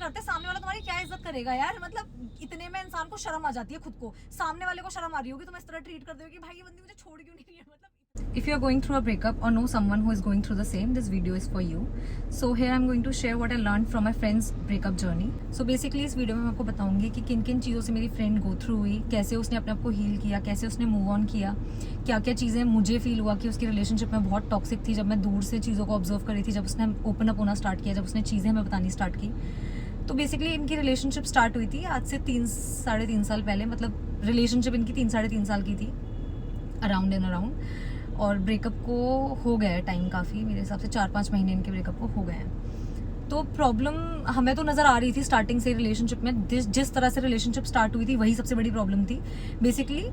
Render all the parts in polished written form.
करते, सामने वाला तुम्हारी क्या इज्जत करेगा यार। मतलब इतने में इंसान को शर्म आ जाती है खुद को, सामने वाले को शर्म आ रही होगी, तुम इस तरह ट्रीट कर दोगे कि भाई ये बंदी मुझे छोड़ क्यों नहीं रही है। मतलब if you are going through a breakup or know someone who is going through the same, this video is for you. So here I'm going to share what I learned from my friend's breakup journey. So basically इस video में मैं आपको बताऊंगी कि किन किन चीज़ों से मेरी फ्रेंड गो थ्रू हुई, कैसे उसने अपने आप को हील किया, कैसे उसने मूव ऑन किया, क्या क्या चीज़ें मुझे फील हुआ कि उसकी रिलेशनशिप में बहुत टॉक्सिक थी जब मैं दूर से चीज़ों को ऑब्जर्व कर रही थी, जब उसने ओपन अप होना स्टार्ट किया, जब उसने चीज़ें हमें बतानी स्टार्ट की। तो बेसिकली इनकी रिलेशनशिप स्टार्ट हुई थी आज से 3-3.5 साल पहले। मतलब रिलेशनशिप इनकी 3-3.5 साल की थी, अराउंड एंड अराउंड। और ब्रेकअप को हो गया है टाइम काफ़ी, मेरे हिसाब से 4-5 महीने इनके ब्रेकअप को हो गए हैं। तो प्रॉब्लम हमें तो नज़र आ रही थी स्टार्टिंग से रिलेशनशिप में, जिस तरह से रिलेशनशिप स्टार्ट हुई थी वही सबसे बड़ी प्रॉब्लम थी। बेसिकली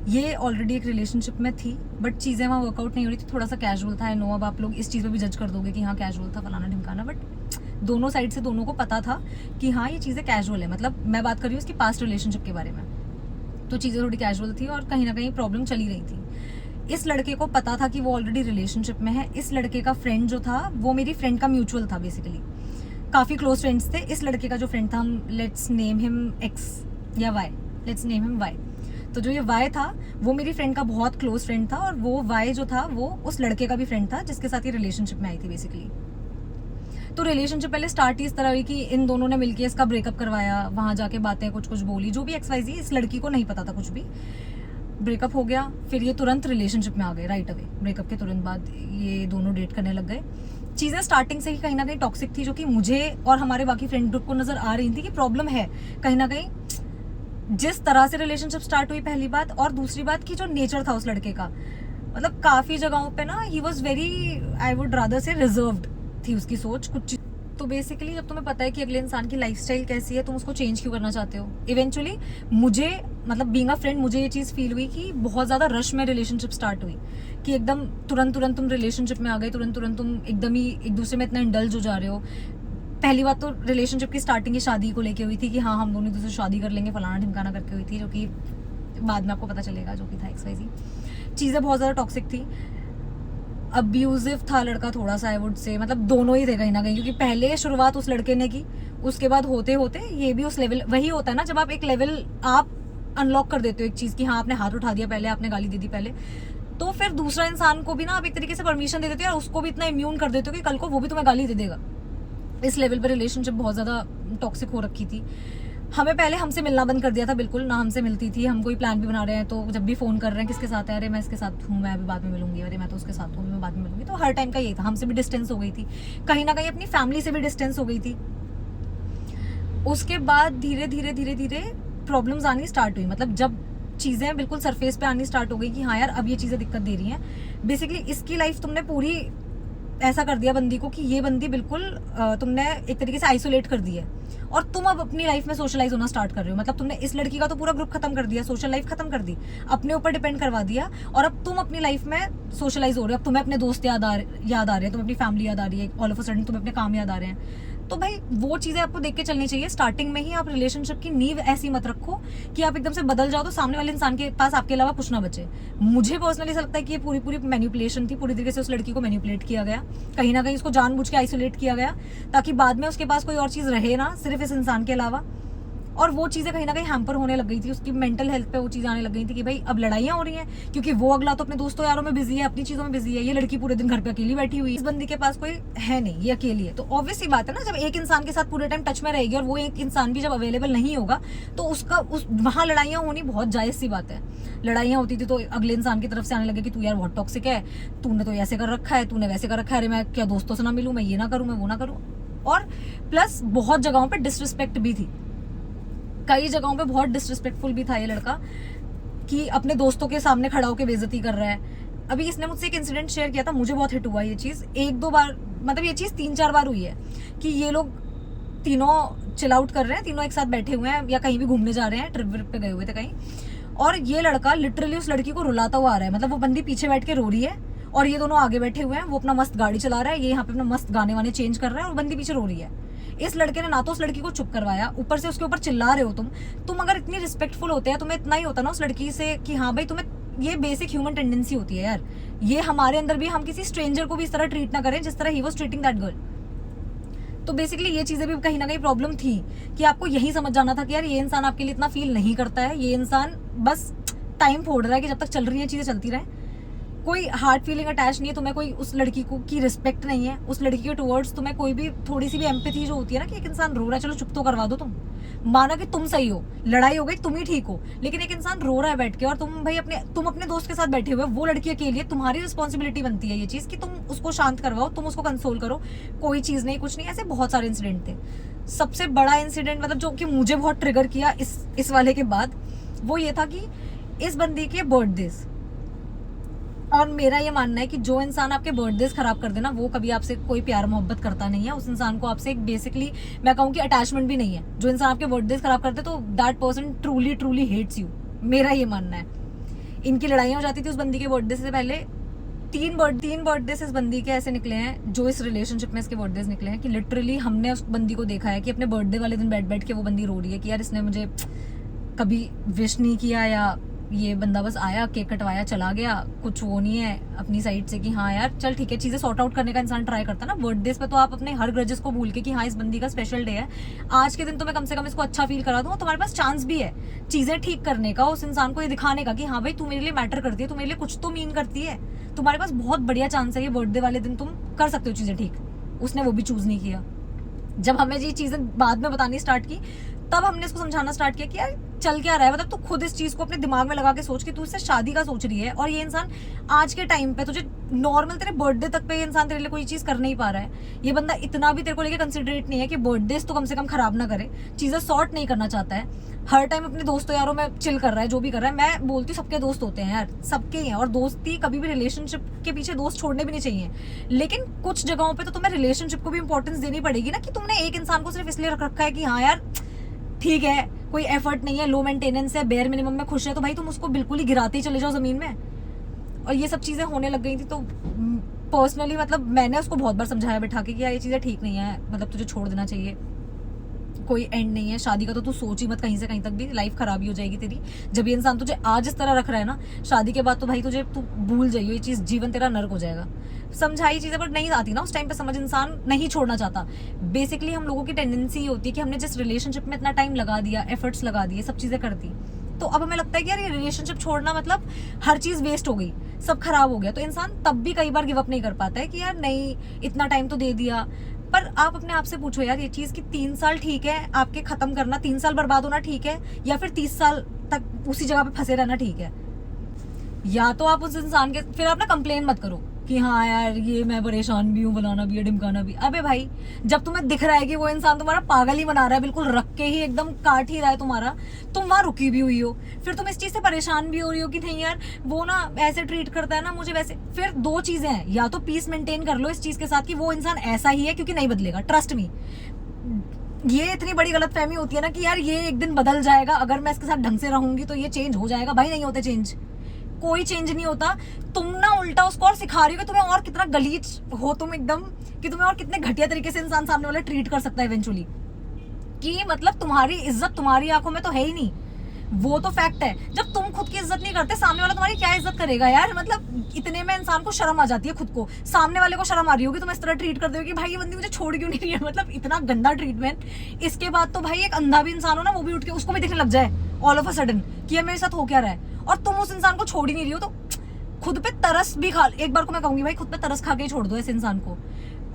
ये ऑलरेडी एक रिलेशनशिप में थी बट चीज़ें वहाँ वर्कआउट नहीं हो रही थी, थोड़ा सा कैजुअल था। नो, अब आप लोग इस चीज़ पर भी जज कर दोगे कि हाँ कैजुअल था फलाना ढिमकाना, बट दोनों साइड से दोनों को पता था कि हाँ ये चीज़ें कैजुअल है। मतलब मैं बात कर रही हूँ उसकी पास्ट रिलेशनशिप के बारे में, तो चीज़ें थोड़ी कैजुअल थी और कहीं ना कहीं प्रॉब्लम चली रही थी। इस लड़के को पता था कि वो ऑलरेडी रिलेशनशिप में है। इस लड़के का फ्रेंड जो था वो मेरी फ्रेंड का म्यूचुअल था, बेसिकली काफ़ी क्लोज फ्रेंड्स थे। इस लड़के का जो फ्रेंड था, हम लेट्स नेम हिम एक्स या Y, let's name him Y. तो जो ये वाई था वो मेरी फ्रेंड का बहुत क्लोज फ्रेंड था, और वो वाई जो था वो उस लड़के का भी फ्रेंड था जिसके साथ ये रिलेशनशिप में आई थी बेसिकली। तो रिलेशनशिप पहले स्टार्ट ही इस तरह हुई कि इन दोनों ने मिलकर इसका ब्रेकअप करवाया, वहाँ जाके बातें कुछ कुछ बोली, जो भी XYZ, इस लड़की को नहीं पता था कुछ भी। ब्रेकअप हो गया, फिर ये तुरंत रिलेशनशिप में आ गए राइट अवे। ब्रेकअप के तुरंत बाद ये दोनों डेट करने लग गए। चीज़ें स्टार्टिंग से ही कहीं ना कहीं टॉक्सिक थी, जो कि मुझे और हमारे बाकी फ्रेंड ग्रुप को नजर आ रही थी कि प्रॉब्लम है कहीं ना कहीं। जिस तरह से रिलेशनशिप स्टार्ट हुई पहली बात, और दूसरी बात की जो नेचर था उस लड़के का, मतलब काफ़ी जगहों पे ना he was very, I would rather से रिजर्व्ड थी उसकी सोच कुछ। तो बेसिकली जब तुम्हें पता है कि अगले इंसान की लाइफस्टाइल कैसी है, तुम उसको चेंज क्यों करना चाहते हो। इवेंचुअली मुझे, मतलब बीइंग अ फ्रेंड, मुझे ये चीज़ फील हुई कि बहुत ज़्यादा रश में रिलेशनशिप स्टार्ट हुई, कि एकदम तुरंत तुम रिलेशनशिप में आ गए, तुरंत तुम एकदम ही एक दूसरे में इतना इंडल्ज हो जा रहे हो। पहली बात तो रिलेशनशिप की स्टार्टिंग ही शादी को लेके हुई थी कि हाँ हम दोनों दूसरे शादी कर लेंगे, फलाना ढिमकाना करके हुई थी, जो कि बाद में आपको पता चलेगा जो कि था XYZ। चीज़ें बहुत ज़्यादा टॉक्सिक थी, अब्यूजिव था लड़का थोड़ा सा, आई वुड से। मतलब दोनों ही थे कहीं ना कहीं, क्योंकि पहले शुरुआत उस लड़के ने की, उसके बाद होते होते ये भी उस लेवल, वही होता है ना जब आप एक लेवल आप अनलॉक कर देते हो एक चीज़ की, हाँ आपने हाथ उठा दिया पहले, आपने गाली दे दी पहले, तो फिर दूसरा इंसान को भी ना आप एक तरीके से परमिशन दे देते हो और उसको भी इतना इम्यून कर देते हो कि कल को वो भी तुम्हें गाली दे देगा। इस लेवल पर रिलेशनशिप बहुत ज़्यादा टॉक्सिक हो रखी थी। हमें पहले हमसे मिलना बंद कर दिया था, बिल्कुल ना हमसे मिलती थी। हम कोई प्लान भी बना रहे हैं तो जब भी फ़ोन कर रहे हैं किसके साथ है, अरे मैं इसके साथ हूँ, मैं अभी बाद में मिलूंगी, अरे मैं तो उसके साथ हूँ, मैं बाद में मिलूंगी। तो हर टाइम का यही था, हमसे भी डिस्टेंस हो गई थी, कहीं ना कहीं अपनी फैमिली से भी डिस्टेंस हो गई थी। उसके बाद धीरे धीरे प्रॉब्लम्स आनी स्टार्ट हुई, मतलब जब चीज़ें बिल्कुल सरफेस पे आनी स्टार्ट हो गई कि हाँ यार अब ये चीज़ें दिक्कत दे रही हैं। बेसिकली इसकी लाइफ तुमने पूरी ऐसा कर दिया बंदी को कि ये बंदी बिल्कुल तुमने एक तरीके से आइसोलेट कर दी है, और तुम अब अपनी लाइफ में सोशलाइज होना स्टार्ट कर रहे हो। मतलब तुमने इस लड़की का तो पूरा ग्रुप खत्म कर दिया, सोशल लाइफ खत्म कर दी, अपने ऊपर डिपेंड करवा दिया, और अब तुम अपनी लाइफ में सोशलाइज हो रहे हो। अब तुम्हें अपने दोस्त याद आ रहे हैं, तुम्हें अपनी फैमिली याद आ रही है, ऑल ऑफ अ सडन तुम्हें अपने काम याद आ रहे हैं। तो भाई वो चीज़ें आपको देख के चलनी चाहिए। स्टार्टिंग में ही आप रिलेशनशिप की नींव ऐसी मत रखो कि आप एकदम से बदल जाओ तो सामने वाले इंसान के पास आपके अलावा कुछ ना बचे। मुझे पर्सनली ऐसा लगता है कि ये पूरी मैनिपुलेशन थी, पूरी तरीके से उस लड़की को मैनिपुलेट किया गया, कहीं ना कहीं उसको जानबूझ के आइसोलेट किया गया ताकि बाद में उसके पास कोई और चीज़ रहे ना सिर्फ इस इंसान के अलावा। और वो चीज़ें कहीं ना कहीं हैम्पर होने लग गई थी, उसकी मेंटल हेल्थ पे वो चीज़ आने लग गई थी कि भाई अब लड़ाइयाँ हो रही हैं, क्योंकि वो अगला तो अपने दोस्तों यारों में बिजी है, अपनी चीज़ों में बिजी है, ये लड़की पूरे दिन घर पे अकेली बैठी हुई है, इस बंदी के पास कोई है नहीं, ये अकेली है। तो ऑब्वियस सी बात है ना, जब एक इंसान के साथ पूरे टाइम टच में रहेगी और वो एक इंसान भी जब अवेलेबल नहीं होगा तो वहाँ लड़ाइयाँ होनी बहुत जायज़ सी बात है। लड़ाइयाँ होती थी तो अगले इंसान की तरफ से आने लगे कि तू यार बहुत टॉक्सिक है, तूने तो ऐसे कर रखा है, तूने वैसे कर रखा है, अरे मैं क्या दोस्तों से ना मिलूँ, मैं ये ना करूँ, मैं वो ना करूँ। और प्लस बहुत जगहों पर डिसरिस्पेक्ट भी थी, कई जगहों पे बहुत डिसरिस्पेक्टफुल भी था ये लड़का, कि अपने दोस्तों के सामने खड़ा होकर बेइज्जती कर रहा है। अभी इसने मुझसे एक इंसिडेंट शेयर किया था, मुझे बहुत हिट हुआ ये चीज़। 1-2 बार, मतलब ये चीज़ 3-4 बार हुई है कि ये लोग तीनों चिल आउट कर रहे हैं, तीनों एक साथ बैठे हुए हैं या कहीं भी घूमने जा रहे हैं, ट्रिप व्रिप पे गए हुए थे कहीं, और ये लड़का लिटरली उस लड़की को रुलाता हुआ आ रहा है। मतलब वो बंदी पीछे बैठ के रो रही है और ये दोनों आगे बैठे हुए हैं, वो अपना मस्त गाड़ी चला रहा है, ये यहाँ पे अपना मस्त गाने वाने चेंज कर रहा है और बंदी पीछे रो रही है। इस लड़के ने ना तो उस लड़की को चुप करवाया, ऊपर से उसके ऊपर चिल्ला रहे हो तुम अगर इतनी रिस्पेक्टफुल होते हैं, तुम्हें इतना ही होता ना उस लड़की से कि हाँ भाई तुम्हें, ये बेसिक ह्यूमन टेंडेंसी होती है यार, ये हमारे अंदर भी, हम किसी स्ट्रेंजर को भी इस तरह ट्रीट ना करें जिस तरह he was treating that girl. तो बेसिकली ये चीजें भी कहीं ना कहीं प्रॉब्लम थी कि आपको यही समझ जाना था कि यार ये इंसान आपके लिए इतना फील नहीं करता है, ये इंसान बस टाइम फोड़ रहा है कि जब तक चल रही है चीजें चलती रहे, कोई हार्ट फीलिंग अटैच नहीं है तुम्हें, कोई उस लड़की को की रिस्पेक्ट नहीं है, उस लड़की के टुवर्ड्स तुम्हें कोई भी थोड़ी सी भी एम्पैथी जो होती है ना कि एक इंसान रो रहा है, चलो चुप तो करवा दो, तुम माना कि तुम सही हो, लड़ाई हो गई, तुम ही ठीक हो, लेकिन एक इंसान रो रहा है बैठ के और तुम अपने दोस्त के साथ बैठे हुए, वो लड़की अकेली है, तुम्हारी रिस्पॉन्सिबिलिटी बनती है ये चीज कि तुम उसको शांत करवाओ, तुम उसको कंसोल करो, कोई चीज नहीं, कुछ नहीं, ऐसे बहुत सारे इंसिडेंट थे। सबसे बड़ा इंसिडेंट मतलब जो कि मुझे बहुत ट्रिगर किया इस वाले के बाद, वो ये था कि इस बंदी के बर्थडेज, और मेरा ये मानना है कि जो इंसान आपके बर्थडेज खराब कर देना वो कभी आपसे कोई प्यार मोहब्बत करता नहीं है, उस इंसान को आपसे एक बेसिकली मैं कहूँ कि अटैचमेंट भी नहीं है। जो इंसान आपके बर्थडेज खराब करते तो that person truly hates you, मेरा ये मानना है। इनकी लड़ाइयाँ हो जाती थी उस बंदी के बर्थडे से पहले। तीन बर्थडे इस बंदी के ऐसे निकले हैं जो इस रिलेशनशिप में इसके बर्थडेज निकले हैं कि लिटरली हमने उस बंदी को देखा है कि अपने बर्थडे वाले दिन बैठ के वो बंदी रो रही है कि यार इसने मुझे कभी विश नहीं किया, या ये बंदा बस आया, केक कटवाया, चला गया, कुछ वो नहीं है अपनी साइड से कि हाँ यार चल ठीक है, चीजें सॉर्ट आउट करने का इंसान ट्राई करता है ना। बर्थडेज पे तो आप अपने हर ग्रजेस को भूल के कि हाँ इस बंदी का स्पेशल डे है, आज के दिन तो मैं कम से कम इसको अच्छा फील करा दूँ, तुम्हारे पास चांस भी है चीजें ठीक करने का, उस इंसान को ये दिखाने का कि हाँ भाई तू मेरे लिए मैटर करती है, तू मेरे लिए कुछ तो मीन करती है, तुम्हारे पास बहुत बढ़िया चांस है ये बर्थडे वाले दिन तुम कर सकते हो चीजें ठीक। उसने वो भी चूज नहीं किया। जब हमें ये चीजें बाद में बतानी स्टार्ट की तब हमने इसको समझाना स्टार्ट किया कि यार चल क्या रहा है, मतलब तू खुद इस चीज को अपने दिमाग में लगा के सोच कि तू इससे शादी का सोच रही है, और ये इंसान आज के टाइम पे तुझे नॉर्मल तेरे बर्थडे तक पे ये इंसान तेरे लिए कोई चीज कर नहीं पा रहा है। ये बंदा इतना भी तेरे को लेके कंसिडरेट नहीं है कि बर्थडे तो कम से कम खराब ना करे, चीजें सॉर्ट नहीं करना चाहता है, हर टाइम अपने दोस्तों यारों में चिल कर रहा है, जो भी कर रहा है। मैं बोलती हूँ सबके दोस्त होते हैं यार, सबके ही हैं, और दोस्ती कभी भी रिलेशनशिप के पीछे दोस्त छोड़ने भी नहीं चाहिए, लेकिन कुछ जगहों पे तो तुम्हें रिलेशनशिप को भी इंपॉर्टेंस देनी पड़ेगी ना कि तुमने एक इंसान को सिर्फ इसलिए रख रखा है कि हाँ यार ठीक है कोई एफर्ट नहीं है, लो मेंटेनेंस है, बेयर मिनिमम में खुश है, तो भाई तुम उसको बिल्कुल ही गिराते ही चले जाओ जमीन में। और ये सब चीजें होने लग गई थी, तो पर्सनली मतलब मैंने उसको बहुत बार समझाया बैठा के कि यार ये चीजें ठीक नहीं है, मतलब तुझे छोड़ देना चाहिए, कोई एंड नहीं है शादी का, तो तू सोच ही मत कहीं से कहीं तक भी, लाइफ खराब ही हो जाएगी तेरी। जब ये इंसान तुझे आज इस तरह रख रहा है ना, शादी के बाद तो भाई तू भूल जाइयो ये चीज, जीवन तेरा नर्क हो जाएगा। समझाई चीजें पर नहीं आती ना उस टाइम पे समझ, इंसान नहीं छोड़ना चाहता। बेसिकली हम लोगों की टेंडेंसी ये होती है कि हमने जिस रिलेशनशिप में इतना टाइम लगा दिया, एफर्ट्स लगा दिए, सब चीजें कर दी, तो अब हमें लगता है कि यार ये रिलेशनशिप छोड़ना मतलब हर चीज वेस्ट हो गई, सब खराब हो गया। तो इंसान तब भी कई बार गिव अप नहीं कर पाता है कि यार नहीं इतना टाइम तो दे दिया। पर आप अपने आप से पूछो यार ये चीज कि 3 साल ठीक है आपके खत्म करना, 3 साल बर्बाद होना ठीक है, या फिर 30 साल तक उसी जगह पे फंसे रहना ठीक है? या तो आप उस इंसान के फिर आप ना कंप्लेन मत करो कि हाँ यार ये मैं परेशान भी हूँ, बनाना भी है, ढिमकाना भी। अबे भाई जब तुम्हें दिख रहा है कि वो इंसान तुम्हारा पागल ही बना रहा है, बिल्कुल रख के ही एकदम काट ही रहा है तुम्हारा, तुम वहां रुकी भी हुई हो, फिर तुम इस चीज से परेशान भी हो रही हो कि नहीं यार वो ना ऐसे ट्रीट करता है ना मुझे वैसे। फिर दो चीजें हैं, या तो पीस मेंटेन कर लो इस चीज के साथ कि वो इंसान ऐसा ही है क्योंकि नहीं बदलेगा, ट्रस्ट मी। ये इतनी बड़ी गलतफहमी होती है ना कि यार ये एक दिन बदल जाएगा, अगर मैं इसके साथ ढंग से रहूंगी तो ये चेंज हो जाएगा। भाई नहीं होते चेंज, कोई चेंज नहीं होता। तुम ना उल्टा उसको और सिखा रही हो कि तुम्हें और कितना गलीज हो तुम एकदम, कि तुम्हें और कितने घटिया तरीके से इंसान सामने वाला ट्रीट कर सकता है इवेंचुअली, कि मतलब तुम्हारी इज्जत तुम्हारी आंखों में तो है ही नहीं, वो तो फैक्ट है। जब तुम खुद की इज्जत नहीं करते सामने वाला तुम्हारी क्या इज्जत करेगा यार? मतलब इतने में इंसान को शर्म आ जाती है खुद को, सामने वाले को शर्म आ रही होगी तुम इस तरह ट्रीट कर दोगे कि भाई ये बंदी मुझे छोड़ क्यों नहीं रही है, मतलब इतना गंदा ट्रीटमेंट। इसके बाद तो भाई एक अंधा भी इंसान हो ना, वो भी उठ के उसको भी दिखने लग जाए ऑल ऑफ अ सडन कि ये मेरे साथ हो क्या रहा है, और तुम उस इंसान को छोड़ ही नहीं रही हो, तो खुद पे तरस भी खा, एक बार को मैं कहूंगी भाई खुद पे तरस खा के ही छोड़ दो ऐसे इंसान को।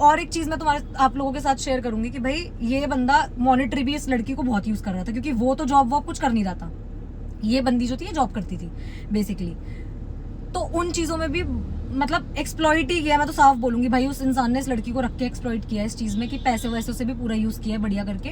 और एक चीज मैं आप लोगों के साथ शेयर करूंगी कि भाई ये बंदा मॉनिटरी भी इस लड़की को बहुत यूज कर रहा था, क्योंकि वो तो जॉब वॉब कुछ कर नहीं रहा था, ये बंदी जो थी ये जॉब करती थी बेसिकली। तो उन चीजों में भी मतलब एक्सप्लॉइट ही किया, मैं तो साफ बोलूंगी भाई उस इंसान ने इस लड़की को रख के एक्सप्लॉइट किया इस चीज में, कि पैसे वैसे से भी पूरा यूज किया है बढ़िया करके,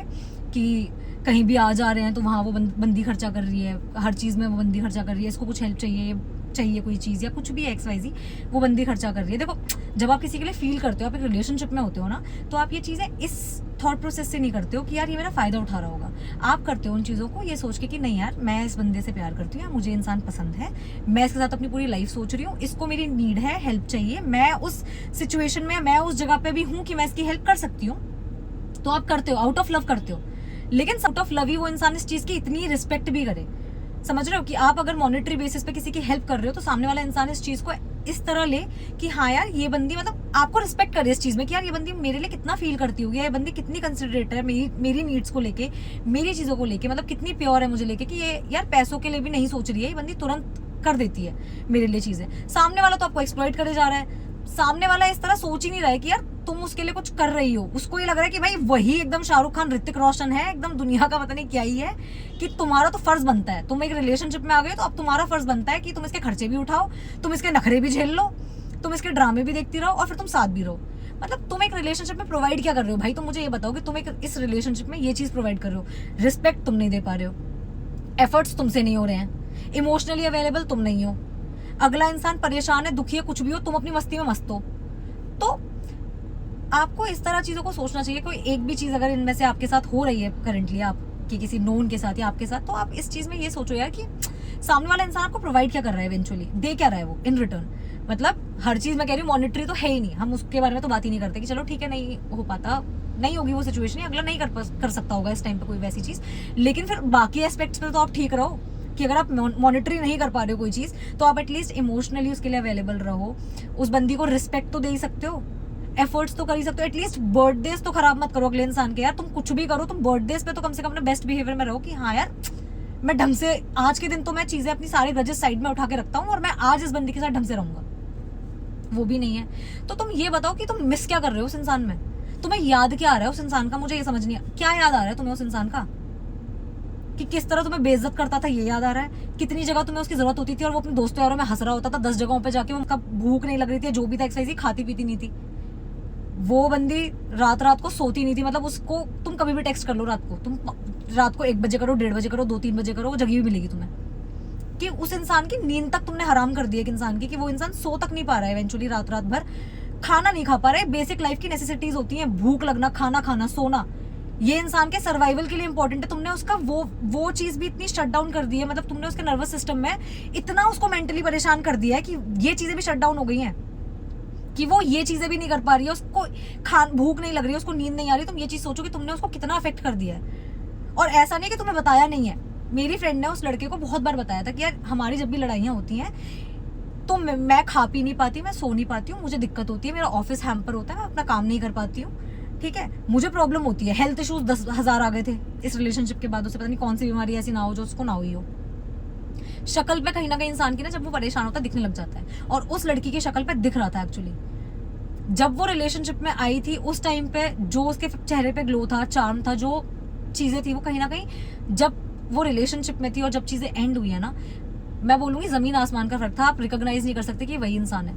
कि कहीं भी आ जा रहे हैं तो वहाँ वो बंदी खर्चा कर रही है, हर चीज में वो बंदी खर्चा कर रही है, इसको कुछ हेल्प चाहिए कोई चीज या कुछ भी XYZ, वो बंदी खर्चा कर रही है। देखो जब आप किसी के लिए फील करते हो, आप एक रिलेशनशिप में होते हो ना, तो आप ये चीजें इस थॉट प्रोसेस से नहीं करते हो कि यार ये मेरा फायदा उठा रहा होगा। आप करते हो उन चीजों को ये सोच के कि नहीं यार मैं इस बंदे से प्यार करती हूँ, या मुझे इंसान पसंद है, मैं इसके साथ अपनी पूरी लाइफ सोच रही हूँ, इसको मेरी नीड है, हेल्प चाहिए, मैं उस सिचुएशन में, मैं उस जगह पे भी हूँ कि मैं इसकी हेल्प कर सकती हूँ, तो आप करते हो, आउट ऑफ लव करते हो। लेकिन आउट ऑफ लव ही वो इंसान इस चीज की इतनी रिस्पेक्ट भी करे। समझ रहे हो कि आप अगर मॉनेटरी बेसिस पे किसी की हेल्प कर रहे हो तो सामने वाला इंसान इस चीज को इस तरह ले कि हाँ यार ये बंदी मतलब आपको रिस्पेक्ट करे इस चीज में कि यार ये बंदी मेरे लिए कितना फील करती होगी, ये बंदी कितनी कंसिडरेट है मेरी नीड्स को लेके, मेरी चीजों को लेके, मतलब कितनी प्योर है मुझे लेके कि ये यार पैसों के लिए भी नहीं सोच रही है, ये बंदी तुरंत कर देती है मेरे लिए चीजें। सामने वाला तो आपको एक्सप्लॉइट करे जा रहा है, सामने वाला इस तरह सोच ही नहीं रहा है कि यार तुम उसके लिए कुछ कर रही हो, उसको ये लग रहा है कि भाई वही एकदम शाहरुख खान ऋतिक रोशन है, एकदम दुनिया का पता नहीं क्या ही है, कि तुम्हारा तो फर्ज बनता है, तुम एक रिलेशनशिप में आ गए तो अब तुम्हारा फर्ज बनता है कि तुम इसके खर्चे भी उठाओ, तुम इसके नखरे भी झेल लो, तुम इसके ड्रामे भी देखती रहो और फिर तुम साथ भी रहो। मतलब तुम एक रिलेशनशिप में प्रोवाइड क्या कर रहे हो भाई, तुम मुझे ये बताओ कि तुम एक इस रिलेशनशिप में ये चीज प्रोवाइड कर रहे हो, रिस्पेक्ट तुम नहीं दे पा रहे हो, एफर्ट्स तुमसे नहीं हो रहे हैं, इमोशनली अवेलेबल तुम नहीं हो, अगला इंसान परेशान है, दुखी है, कुछ भी हो, तुम अपनी मस्ती में मस्त हो। तो आपको इस तरह चीजों को सोचना चाहिए। कोई एक भी चीज अगर इनमें से आपके साथ हो रही है करंटली, आपके किसी नोन के साथ या आपके साथ, तो आप इस चीज में ये सोचो यार कि सामने वाला इंसान आपको प्रोवाइड क्या कर रहा है, इवेंचुअली दे क्या रहा है वो इन रिटर्न। मतलब हर चीज मैं कह रही हूँ मॉनिटरी तो है ही नहीं, हम उसके बारे में तो बात ही नहीं करते कि चलो ठीक है नहीं हो पाता, नहीं होगी वो सिचुएशन, अगला नहीं कर सकता होगा इस टाइम पे कोई वैसी चीज, लेकिन फिर बाकी एस्पेक्ट्स पे तो आप ठीक रहो कि अगर आप मॉनिटरी नहीं कर पा रहे हो कोई चीज, तो आप एटलीस्ट इमोशनली उसके लिए अवेलेबल रहो, उस बंदी को रिस्पेक्ट तो दे ही सकते हो, एफर्ट्स तो कर ही सकते हो, एटलीस्ट बर्थडेज तो खराब मत करो अगले इंसान के यार, तुम कुछ भी करो, तुम बर्थडेज पे तो कम से कम अपने बेस्ट बिहेवियर में रहो कि हाँ यार मैं ढंग से, आज के दिन तो मैं चीजें अपनी सारे ग्रजेस साइड में उठा के रखता हूँ और मैं आज इस बंदी के साथ ढंग से रहूंगा, वो भी नहीं है। तो तुम ये बताओ कि तुम मिस क्या कर रहे हो उस इंसान में, तुम्हें याद क्या आ रहा है उस इंसान का, मुझे ये समझ नहीं, क्या याद आ रहा है तुम्हें उस इंसान का, कि किस तरह तुम्हें बेइज्जत करता था ये याद आ रहा है, कितनी जगह तुम्हें उसकी जरूरत होती थी और वो अपने दोस्तों यारों में हंस रहा होता था, 10 जगहों पे जाके उनका भूख नहीं लग रही थी, जो भी था एक्सरसाइज खाती पीती नहीं थी, वो बंदी रात को सोती नहीं थी, मतलब उसको तुम कभी भी टेक्स्ट कर लो रात को, तुम रात को 1 बजे करो, 1:30 बजे करो, 2-3 बजे करो, वो जगी हुई मिलेगी तुम्हें, कि उस इंसान की नींद तक तुमने हराम कर दी एक इंसान की, कि वो इंसान सो तक नहीं पा रहा है इवेंचुअली, रात भर खाना नहीं खा पा रहा है, बेसिक लाइफ की नेसेसिटीज होती हैं, भूख लगना, खाना खाना, सोना, ये इंसान के सर्वाइवल के लिए इंपॉर्टेंट है, तुमने उसका वो चीज भी इतनी शट डाउन कर दी है, मतलब तुमने उसके नर्वस सिस्टम में इतना उसको मेंटली परेशान कर दिया है कि ये चीजें भी शट डाउन हो गई हैं, कि वो ये चीजें भी नहीं कर पा रही है, उसको भूख नहीं लग रही है, उसको नींद नहीं आ रही, तुम ये चीज सोचो कि तुमने उसको कितना अफेक्ट कर दिया है। और ऐसा नहीं कि तुम्हें बताया नहीं है, मेरी फ्रेंड ने उस लड़के को बहुत बार बताया था कि यार हमारी जब भी लड़ाइयाँ होती हैं तो मैं खा पी नहीं पाती, मैं सो नहीं पाती हूँ, मुझे दिक्कत होती है, मेरा ऑफिस हैम्पर होता है, मैं अपना काम नहीं कर पाती हूँ, ठीक है, मुझे प्रॉब्लम होती है, हेल्थ इश्यूज 10,000 आ गए थे इस रिलेशनशिप के बाद, उसे पता नहीं कौन सी बीमारी ऐसी ना हो जो उसको ना हुई हो। शक्ल पे कहीं ना कहीं इंसान की ना जब वो परेशान होता है दिखने लग जाता है, और उस लड़की की शक्ल पे दिख रहा था एक्चुअली, जब वो रिलेशनशिप में आई थी उस टाइम पे जो उसके चेहरे पे ग्लो था, चार्म था, जो चीजें थी, वो कहीं ना कहीं जब वो रिलेशनशिप में थी और जब चीजें एंड हुई है ना, मैं बोलूंगी जमीन आसमान का फर्क था, आप रिकॉग्नाइज नहीं कर सकते कि वही इंसान है।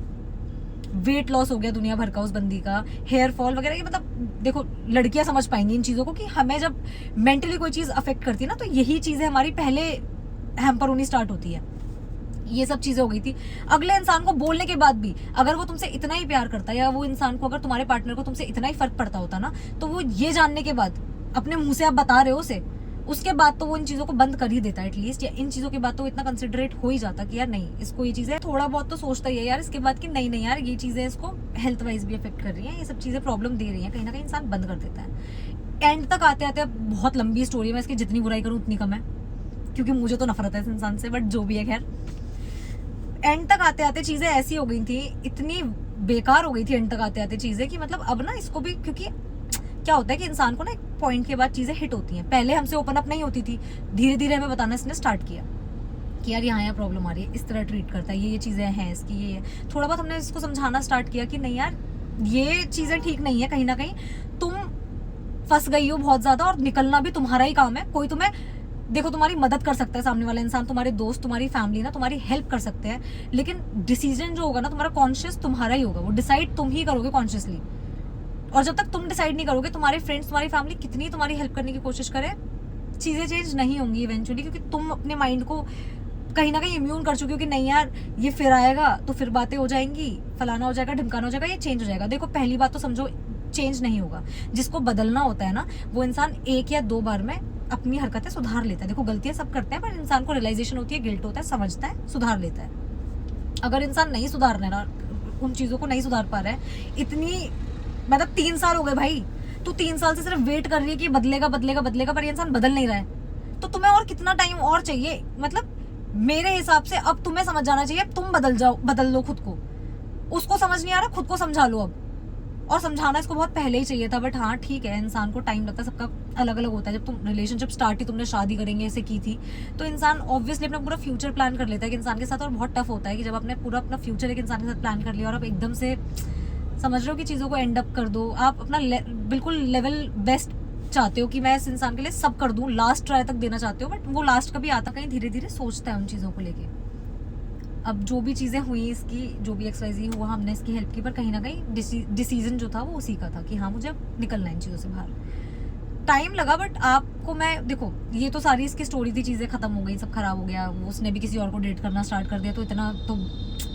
वेट लॉस हो गया दुनिया भर का उस बंदी का, हेयर फॉल वगैरह, ये मतलब देखो लड़कियां समझ पाएंगी इन चीजों को कि हमें जब मेंटली कोई चीज अफेक्ट करती है ना, तो यही चीजें हमारी पहले हैम्पर होनी स्टार्ट होती है, ये सब चीजें हो गई थी। अगले इंसान को बोलने के बाद भी अगर वो तुमसे इतना ही प्यार करता है, या वो इंसान को, अगर तुम्हारे पार्टनर को तुमसे इतना ही फर्क पड़ता होता ना, तो वो ये जानने के बाद अपने मुंह से आप बता रहे हो उसे, उसके बाद तो वो इन चीजों को बंद कर ही देता है एटलीस्ट, या इन चीजों के बाद तो वो इतना कंसिडरेट हो ही जाता कि यार नहीं, इसको ये चीजें थोड़ा बहुत तो सोचता ही है यार इसके बाद कि नहीं यार ये चीजें इसको हेल्थ वाइज भी अफेक्ट कर रही है, ये सब चीजें प्रॉब्लम दे रही है, कहीं ना कहीं इंसान बंद कर देता है। एंड तक आते आते बहुत लंबी स्टोरी है, मैं इसकी जितनी बुराई करूँ उतनी कम है, क्योंकि मुझे तो नफरत है इस इंसान से, बट जो भी है खैर, एंड तक आते आते चीजें ऐसी हो गई थी, इतनी बेकार हो गई थी एंड तक आते आते चीजें, कि मतलब अब ना इसको भी, क्योंकि क्या होता है कि इंसान को ना एक पॉइंट के बाद चीजें हिट होती हैं, पहले हमसे ओपन अप नहीं होती थी, धीरे धीरे हमें बताना इसने स्टार्ट किया कि यार यहाँ प्रॉब्लम आ रही है, इस तरह ट्रीट करता है, ये चीजें हैं इसकी, ये थोड़ा बहुत हमने इसको समझाना स्टार्ट किया कि नहीं यार ये चीजें ठीक नहीं है, कहीं ना कहीं तुम फंस गई हो बहुत ज्यादा, और निकलना भी तुम्हारा ही काम है, कोई तुम्हें देखो तुम्हारी मदद कर सकता है सामने वाला इंसान, तुम्हारे दोस्त, तुम्हारी फैमिली ना तुम्हारी हेल्प कर सकते हैं, लेकिन डिसीजन जो होगा ना तुम्हारा कॉन्शियस तुम्हारा ही होगा, वो डिसाइड तुम ही करोगे कॉन्शियसली, और जब तक तुम डिसाइड नहीं करोगे, तुम्हारे फ्रेंड्स, तुम्हारी फैमिली कितनी तुम्हारी हेल्प करने की कोशिश करे, चीजें चेंज नहीं होंगी इवेंचुअली, क्योंकि तुम अपने माइंड को कहीं ना कहीं इम्यून कर चुके हो कि नहीं यार ये फिर आएगा तो फिर बातें हो जाएंगी, फलाना हो जाएगा, ढिमकाना हो जाएगा, ये चेंज हो जाएगा। देखो पहली बात तो समझो चेंज नहीं होगा, जिसको बदलना होता है ना वो इंसान 1 या 2 बार में अपनी हरकतें सुधार लेता है। देखो गलतियां सब करते हैं, पर इंसान को रियलाइजेशन होती है, गिल्ट होता है, समझता है, सुधार लेता है। अगर इंसान नहीं सुधार रहा, उन चीजों को नहीं सुधार पा रहा है, इतनी मतलब 3 साल हो गए भाई, तू 3 साल से सिर्फ वेट कर रही है कि बदलेगा बदलेगा बदलेगा, पर ये इंसान बदल नहीं रहा है, तो तुम्हें और कितना टाइम और चाहिए? मतलब मेरे हिसाब से अब तुम्हें समझ जाना चाहिए, अब तुम बदल लो खुद को, उसको समझ नहीं आ रहा, खुद को समझा लो अब। और समझाना इसको बहुत पहले ही चाहिए था, बट हाँ ठीक है, इंसान को टाइम लगता है, सबका अलग अलग होता है। जब तुम रिलेशनशिप स्टार्ट ही तुमने शादी करेंगे ऐसे की थी, तो इंसान ऑब्वियसली अपना पूरा फ्यूचर प्लान कर लेता है कि इंसान के साथ। और बहुत टफ होता है कि जब आपने पूरा अपना फ्यूचर एक इंसान के साथ प्लान कर लिया और आप एकदम से समझ रहे हो कि चीज़ों को एंड अप कर दो, आप अपना बिल्कुल लेवल बेस्ट चाहते हो कि मैं इस इंसान के लिए सब कर दूं, लास्ट ट्राई तक देना चाहते हो, बट वो लास्ट कभी आता, कहीं धीरे धीरे सोचता है उन चीज़ों को लेके। अब जो भी चीज़ें हुई इसकी, जो भी XYZ हुआ, हमने इसकी हेल्प की, पर कहीं ना कहीं डिसीजन जो था वो उसी का था कि हाँ मुझे निकलना है इन चीज़ों से बाहर। टाइम लगा, बट आपको मैं देखो, ये तो सारी इसकी स्टोरी थी, चीज़ें खत्म हो गई, सब खराब हो गया, उसने भी किसी और को डेट करना स्टार्ट कर दिया, तो इतना तो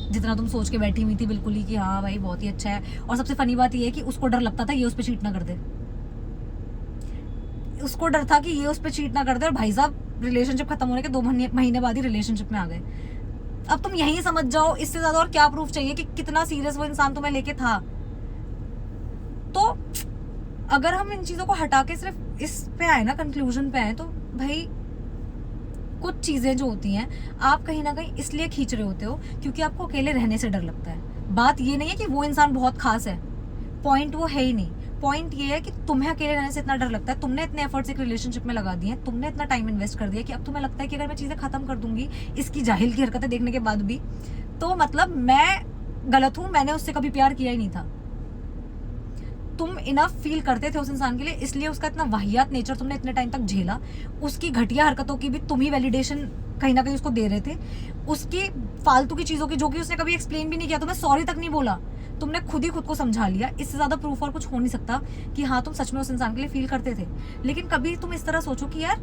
जितना तुम सोच के बैठी हुई थी बिल्कुल ही कि हाँ भाई बहुत ही अच्छा है। और सबसे फनी बात ये है कि उसको डर लगता था ये उस पर चीट ना कर दे, उसको डर था कि ये उस पर चीट ना कर दे, और भाई साहब रिलेशनशिप खत्म होने के 2 महीने बाद ही रिलेशनशिप में आ गए। अब तुम यही समझ जाओ, इससे ज्यादा और क्या प्रूफ चाहिए कि कितना सीरियस वो इंसान तुम्हें लेके था। तो अगर हम इन चीजों को हटा के सिर्फ इस पे आए ना, कंक्लूजन पे आए, तो भाई कुछ चीजें जो होती हैं आप कहीं ना कहीं इसलिए खींच रहे होते हो क्योंकि आपको अकेले रहने से डर लगता है। बात ये नहीं है कि वो इंसान बहुत खास है, पॉइंट वो है ही नहीं। पॉइंट ये है कि तुम्हें अकेले रहने से इतना डर लगता है, तुमने इतने एफर्ट्स एक रिलेशनशिप में लगा दिए हैं, तुमने इतना टाइम इन्वेस्ट कर दिया कि अब तुम्हें लगता है कि अगर मैं चीजें खत्म कर दूंगी इसकी जाहिल की हरकतें देखने के बाद भी, तो मतलब मैं गलत हूं, मैंने उससे कभी प्यार किया ही नहीं था। तुम इनफ फील करते थे उस इंसान के लिए, इसलिए उसका इतना वाहियात नेचर तुमने इतने टाइम तक झेला, उसकी घटिया हरकतों की भी तुम ही वैलिडेशन कहीं ना कहीं उसको दे रहे थे, उसकी फालतू की चीजों की जो कि उसने कभी एक्सप्लेन भी नहीं किया, तुम्हें सॉरी तक नहीं बोला, तुमने खुद ही खुद को समझा लिया। इससे ज्यादा प्रूफ और कुछ हो नहीं सकता कि हाँ तुम सच में उस इंसान के लिए फील करते थे। लेकिन कभी तुम इस तरह सोचो कि यार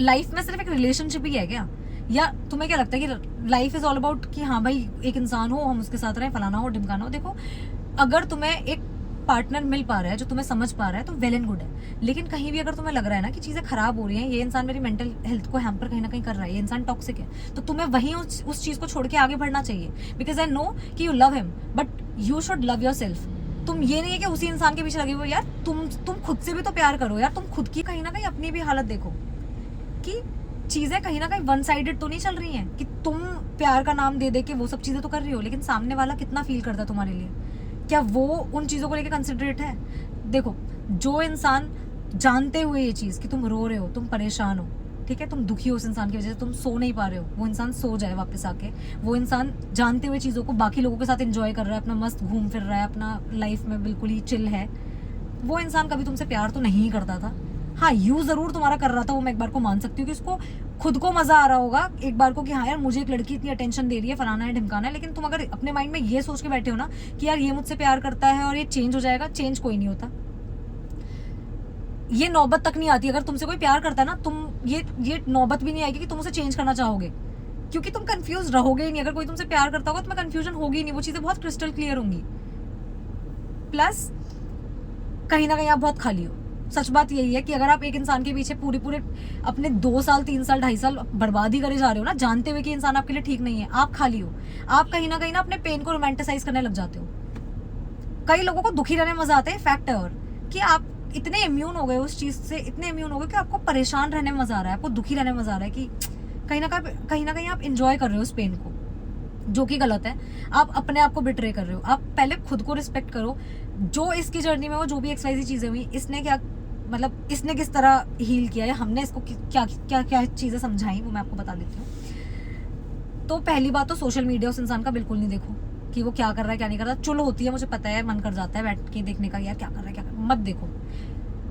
लाइफ में सिर्फ एक रिलेशनशिप ही है क्या, या तुम्हें क्या लगता है कि लाइफ इज ऑल अबाउट कि हाँ भाई एक इंसान हो, हम उसके साथ रहे, फलाना हो ढिमकाना हो। देखो अगर तुम्हें एक पार्टनर मिल पा रहा है जो तुम्हें समझ पा रहा है तो वेल एंड गुड है, लेकिन कहीं भी अगर तुम्हें लग रहा है ना कि चीजें खराब हो रही हैं, ये इंसान मेरी मेंटल हेल्थ को हैम्पर कहीं ना कहीं कर रहा है, ये इंसान टॉक्सिक है, तो तुम्हें वहीं उस चीज को छोड़ के आगे बढ़ना चाहिए। बिकॉज आई नो कि you love him, but you should love your self. तुम ये नहीं है कि उसी इंसान के पीछे लगे हुए, यार तुम खुद से भी तो प्यार करो यार, तुम खुद की कहीं ना कहीं अपनी भी हालत देखो कि चीजें कहीं ना कहीं वन साइडेड तो नहीं चल रही हैं, कि तुम प्यार का नाम दे दे के वो सब चीजें तो कर रही हो, लेकिन सामने वाला कितना फील करता है तुम्हारे लिए, क्या वो उन चीजों को लेके कंसिडरेट है। देखो जो इंसान जानते हुए ये चीज कि तुम रो रहे हो, तुम परेशान हो, ठीक है, तुम दुखी हो उस इंसान की वजह से, तुम सो नहीं पा रहे हो, वो इंसान सो जाए वापस आके, वो इंसान जानते हुए चीजों को बाकी लोगों के साथ एंजॉय कर रहा है, अपना मस्त घूम फिर रहा है, अपना लाइफ में बिल्कुल ही चिल है, वो इंसान कभी तुमसे प्यार तो नहीं करता था। हाँ यू जरूर तुम्हारा कर रहा था, वो मैं एक बार को मान सकती हूँ कि उसको खुद को मजा आ रहा होगा एक बार को कि हाँ यार मुझे एक लड़की इतनी अटेंशन दे रही है, फलाना है ढिमकाना है। लेकिन तुम अगर अपने माइंड में ये सोच के बैठे हो ना कि यार ये मुझसे प्यार करता है और ये चेंज हो जाएगा, चेंज कोई नहीं होता। ये नौबत तक नहीं आती, अगर तुमसे कोई प्यार करता है ना, तुम ये नौबत भी नहीं आएगी कि तुम उसे चेंज करना चाहोगे, क्योंकि तुम कंफ्यूज रहोगे ही नहीं। अगर कोई तुमसे प्यार करता होगा तो तुम्हें कंफ्यूजन होगी ही नहीं, वो चीजें बहुत क्रिस्टल क्लियर होंगी। प्लस कहीं ना कहीं आप बहुत खाली हो। सच बात यही है कि अगर आप एक इंसान के पीछे पूरे अपने 2 साल 3 साल 2.5 साल बर्बाद ही करे जा रहे हो ना, जानते हुए कि इंसान आपके लिए ठीक नहीं है, आप खाली हो। आप कहीं ना अपने पेन को रोमांटिसाइज करने लग जाते हो। कई लोगों को दुखी रहने में मजा आता है, फैक्ट है, और कि आप इतने इम्यून हो गए उस चीज से, इतने इम्यून हो गए कि आपको परेशान रहने में मजा आ रहा है, आपको दुखी रहने में मजा आ रहा है, कि कहीं ना कहीं आप इंजॉय कर रहे हो उस पेन को, जो कि गलत है। आप अपने आप को बिट्रे कर रहे हो। आप पहले खुद को रिस्पेक्ट करो। जो इसकी जर्नी में वो जो भी XYZ चीजें हुई, इसने क्या मतलब इसने किस तरह हील किया या हमने इसको क्या क्या क्या चीजें समझाई, वो मैं आपको बता देती हूँ। तो पहली बात तो सोशल मीडिया उस इंसान का बिल्कुल नहीं देखो कि वो क्या कर रहा है क्या नहीं कर रहा। चुल होती है, मुझे पता है, मन कर जाता है बैठ के देखने का, यार क्या कर रहा है क्या कर रहा है, मत देखो।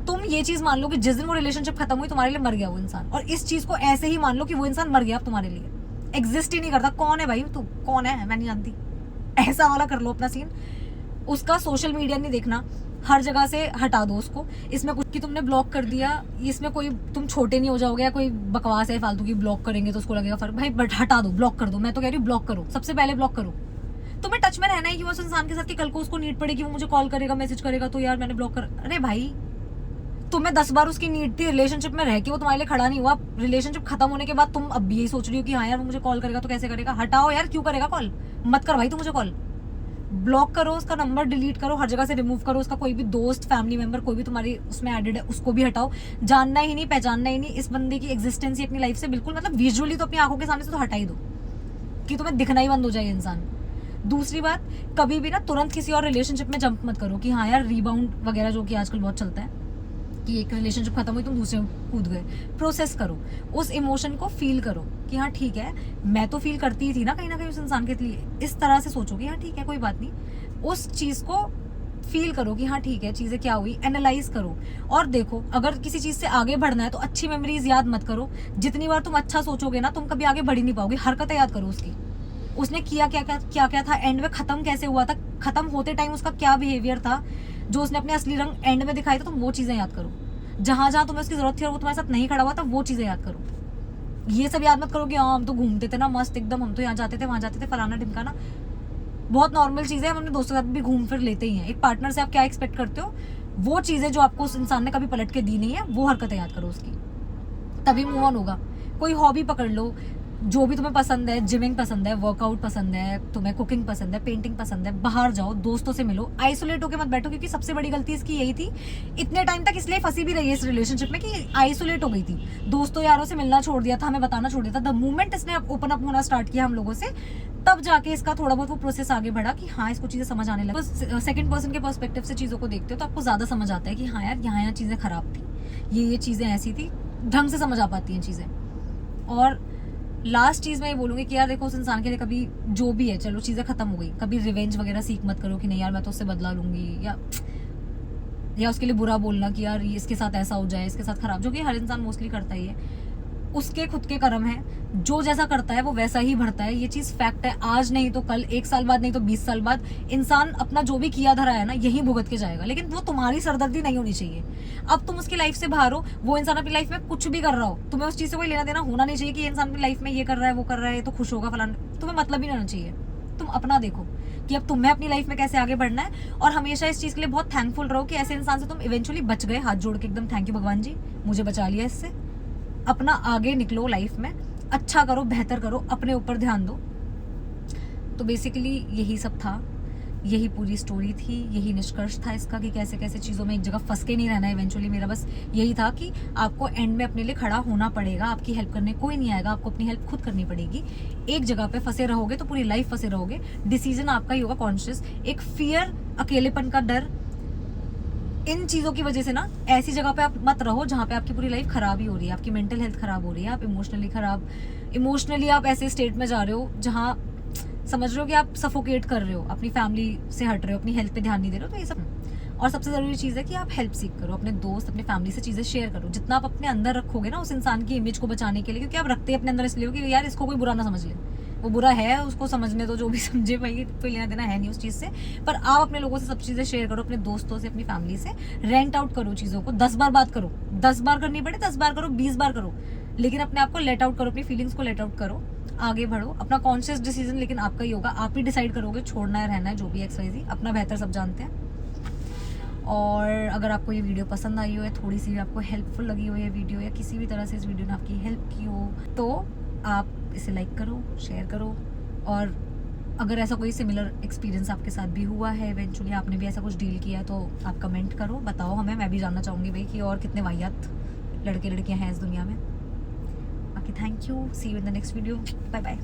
तुम ये चीज मान लो कि जिस दिन वो रिलेशनशिप खत्म हुई तुम्हारे लिए मर गया वो इंसान, और इस चीज को ऐसे ही मान लो कि वो इंसान मर गया अब तुम्हारे लिए, एग्जिस्ट ही नहीं करता। कौन है भाई तू, कौन है, मैं नहीं जानती, ऐसा वाला कर लो अपना सीन। उसका सोशल मीडिया नहीं देखना, हर जगह से हटा दो उसको। इसमें कुछ कि तुमने ब्लॉक कर दिया, इसमें कोई तुम छोटे नहीं हो जाओगे, या कोई बकवास है फालतू की, ब्लॉक करेंगे तो उसको लगेगा फर्क, भाई बट हटा दो, ब्लॉक कर दो। मैं तो कह रही हूँ ब्लॉक करो, सबसे पहले ब्लॉक करो। तुम्हें टच में रहना है कि वो उस इंसान के साथ कि कल को उसको नीड पड़ेगी, वो मुझे कॉल करेगा, मैसेज करेगा, तो यार मैंने ब्लॉक कर, अरे भाई तुम्हें 10 बार उसकी नीड थी, रिलेशनशिप में रह के वो तुम्हारे लिए खड़ा नहीं हुआ, रिलेशनशिप खत्म होने के बाद तुम अब भी यही सोच रही हो कि हाँ यार वो मुझे कॉल करेगा तो कैसे करेगा। हटाओ यार, क्यों करेगा कॉल, मत कर भाई तू मुझे कॉल, ब्लॉक करो, उसका नंबर डिलीट करो, हर जगह से रिमूव करो। उसका कोई भी दोस्त, फैमिली मेंबर, कोई भी तुम्हारी उसमें एडेड है, उसको भी हटाओ। जानना ही नहीं, पहचानना ही नहीं, इस बंदे की एग्जिस्टेंस ही अपनी लाइफ से बिल्कुल, मतलब विजुअली तो अपनी आंखों के सामने से तो हटा ही दो कि तुम्हें दिखना ही बंद हो जाए इंसान। दूसरी बात, कभी भी ना तुरंत किसी और रिलेशनशिप में जंप मत करो कि हाँ यार रीबाउंड वगैरह जो कि आजकल बहुत चलता है कि एक रिलेशनशिप खत्म हुई तुम दूसरे में कूद गए। प्रोसेस करो, उस इमोशन को फील करो कि हाँ ठीक है, मैं तो फील करती ही थी ना कहीं उस इंसान के लिए। इस तरह से सोचो कि हाँ ठीक है कोई बात नहीं, उस चीज़ को फील करो कि हाँ ठीक है चीज़ें क्या हुई, एनालाइज करो। और देखो, अगर किसी चीज़ से आगे बढ़ना है तो अच्छी मेमोरीज याद मत करो। जितनी बार तुम अच्छा सोचोगे ना, तुम कभी आगे बढ़ ही नहीं पाओगे। हरकतें याद करो उसकी, उसने किया क्या था, एंड में खत्म कैसे हुआ था, खत्म होते टाइम उसका क्या बिहेवियर था, जो उसने अपने असली रंग एंड में दिखाई था, तुम वो चीज़ें याद करो। जहां जहां तुम्हें उसकी जरूरत थी और वो तुम्हारे साथ नहीं खड़ा हुआ था, वो चीज़ें याद करो। ये सब याद मत करो कि हाँ हम तो घूमते थे ना मस्त एकदम, हम तो यहाँ जाते थे वहां जाते थे फलाना ढिमकाना। बहुत नॉर्मल चीज़ है, हम अपने दोस्तों के साथ भी घूम फिर लेते ही हैं। एक पार्टनर से आप क्या एक्सपेक्ट करते हो, वो चीज़ें जो आपको उस इंसान ने कभी पलट के दी नहीं है, वो हरकतें याद करो उसकी, तभी मूव ऑन होगा। कोई हॉबी पकड़ लो, जो भी तुम्हें पसंद है, जिमिंग पसंद है, वर्कआउट पसंद है, तुम्हें कुकिंग पसंद है, पेंटिंग पसंद है, बाहर जाओ, दोस्तों से मिलो, आइसोलेट होकर मत बैठो। क्योंकि सबसे बड़ी गलती इसकी यही थी, इतने टाइम तक इसलिए फंसी भी रही है इस रिलेशनशिप में कि आइसोलेट हो गई थी, दोस्तों यारों से मिलना छोड़ दिया था, हमें बताना छोड़ दिया था। द मोमेंट इसने ओपन अप होना स्टार्ट किया हम लोगों से, तब जाके इसका थोड़ा बहुत वो प्रोसेस आगे बढ़ा कि हाँ इसको चीज़ें समझ आने लगी। तो सेकंड पर्सन के पर्सपेक्टिव से चीज़ों को देखते हो तो आपको ज़्यादा समझ आता है कि हाँ यार यहाँ चीज़ें खराब थी, ये चीज़ें ऐसी थी, ढंग से समझ आ पाती हैं चीज़ें। और लास्ट चीज़ मैं ये बोलूँगी कि यार देखो, उस इंसान के लिए कभी जो भी है, चलो चीज़ें खत्म हो गई, कभी रिवेंज वगैरह सीख मत करो कि नहीं यार मैं तो उससे बदला लूंगी, या उसके लिए बुरा बोलना कि यार ये इसके साथ ऐसा हो जाए, इसके साथ खराब, जो कि हर इंसान मोस्टली करता ही है। उसके खुद के कर्म है, जो जैसा करता है वो वैसा ही भरता है, ये चीज़ फैक्ट है। आज नहीं तो कल, 1 साल बाद नहीं तो 20 साल बाद, इंसान अपना जो भी किया धरा है ना यही भुगत के जाएगा। लेकिन वो तुम्हारी सरदर्दी नहीं होनी चाहिए। अब तुम उसकी लाइफ से बाहर हो, वो इंसान अपनी लाइफ में कुछ भी कर रहा हो, तुम्हें उस चीज़ से कोई लेना देना होना नहीं चाहिए कि ये इंसान अपनी लाइफ में ये कर रहा है वो कर रहा है तो खुश होगा फलाना, तुम्हें मतलब ही नहीं होना चाहिए। तुम अपना देखो कि अब तुम्हें अपनी लाइफ में कैसे आगे बढ़ना है, और हमेशा इस चीज़ के लिए बहुत थैंकफुल रहो कि ऐसे इंसान से तुम इवेंचुअली बच गए, हाथ जोड़ के एकदम थैंक यू भगवान जी, मुझे बचा लिया इससे। अपना आगे निकलो लाइफ में, अच्छा करो, बेहतर करो, अपने ऊपर ध्यान दो। तो बेसिकली यही सब था, यही पूरी स्टोरी थी, यही निष्कर्ष था इसका कि कैसे कैसे चीज़ों में एक जगह फंस के नहीं रहना। इवेंचुअली मेरा बस यही था कि आपको एंड में अपने लिए खड़ा होना पड़ेगा, आपकी हेल्प करने कोई नहीं आएगा, आपको अपनी हेल्प खुद करनी पड़ेगी। एक जगह पे फंसे रहोगे तो पूरी लाइफ फंसे रहोगे। डिसीजन आपका ही होगा कॉन्शियस। एक फियर, अकेलेपन का डर, इन चीज़ों की वजह से ना ऐसी जगह पे आप मत रहो जहाँ पे आपकी पूरी लाइफ खराब ही हो रही है, आपकी मेंटल हेल्थ खराब हो रही है, आप इमोशनली आप ऐसे स्टेट में जा रहे हो जहाँ समझ रहे हो कि आप सफोकेट कर रहे हो, अपनी फैमिली से हट रहे हो, अपनी हेल्थ पे ध्यान नहीं दे रहे हो। तो ये सब, और सबसे ज़रूरी चीज़ है कि आप हेल्प सीख करो, अपने दोस्त, अपनी फैमिली से चीज़ें शेयर करो। जितना आप अपने अंदर रखोगे ना उस इंसान की इमेज को बचाने के लिए, क्योंकि आप रखते हैं अपने अंदर इसलिए कि यार इसको कोई बुरा ना समझ ले, वो बुरा है उसको समझने दो, जो भी समझे भाई, कोई लेना देना है नहीं उस चीज़ से। पर आप अपने लोगों से सब चीज़ें शेयर करो, अपने दोस्तों से, अपनी फैमिली से। रेंट आउट करो चीज़ों को, 10 बार बात करो, 10 बार करनी पड़े 10 बार करो, 20 बार करो, लेकिन अपने आप को लेट आउट करो, अपनी फीलिंग्स को लेट आउट करो, आगे बढ़ो। अपना कॉन्शियस डिसीजन लेकिन आपका ही होगा, आप ही डिसाइड करोगे छोड़ना है रहना है, जो भी XYZ, अपना बेहतर सब जानते हैं। और अगर आपको ये वीडियो पसंद आई हो या थोड़ी सी भी आपको हेल्पफुल लगी हो ये वीडियो, या किसी भी तरह से इस वीडियो ने आपकी हेल्प की हो, तो आप इसे लाइक करो, शेयर करो। और अगर ऐसा कोई सिमिलर एक्सपीरियंस आपके साथ भी हुआ है, इवेंचुअली आपने भी ऐसा कुछ डील किया है, तो आप कमेंट करो, बताओ हमें, मैं भी जानना चाहूँगी भाई कि और कितने वाहियात लड़के लड़कियाँ हैं इस दुनिया में। बाकी thank you, see you in the next video, bye bye.